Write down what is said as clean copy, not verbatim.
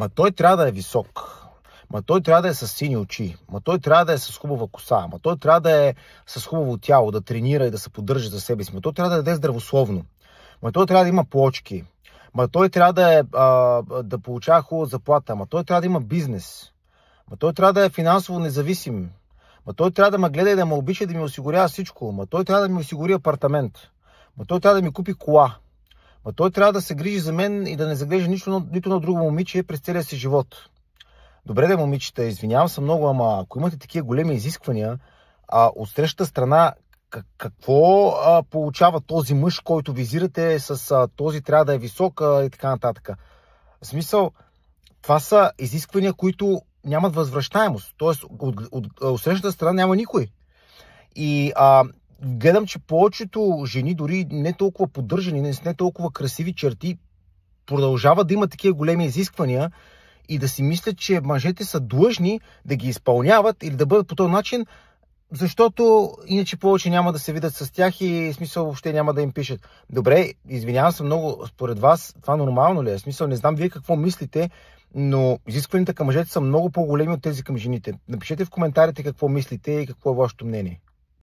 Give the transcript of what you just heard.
Ма той трябва да е висок. Ма той трябва да е с сини очи. Ма той трябва да е с хубава коса. Ма той трябва да е с хубаво тяло, да тренира и да се поддържа за себе си. Ма той трябва да яде здравословно. Ма той трябва да има плочки. Ма той трябва да получава хубава заплата. Ма той трябва да има бизнес. Ма той трябва да е финансово независим. Ма той трябва да ме гледа и да ме обича, да ми осигурява всичко. Ма той трябва да ми осигури апартамент. Ма той трябва да ми купи кола. Ма той трябва да се грижи за мен и да не заглежда нито на друго момиче през целия си живот. Добре де, момичета, извинявам се много, ама ако имате такива големи изисквания, от срещата страна, какво получава този мъж, който визирате с този трябва да е висок и така нататък? В смисъл, това са изисквания, които нямат възвръщаемост. Тоест, от срещата страна няма никой. И гледам, че повечето жени, дори не толкова поддържани, не толкова красиви черти, продължават да имат такива големи изисквания и да си мислят, че мъжете са длъжни да ги изпълняват или да бъдат по този начин, защото иначе повече няма да се видят с тях и в смисъл въобще няма да им пишат. Добре, извинявам се много, според вас това нормално ли е? В смисъл, не знам вие какво мислите, но изискванията към мъжете са много по-големи от тези към жените. Напишете в коментарите какво мислите и какво е вашето мнение.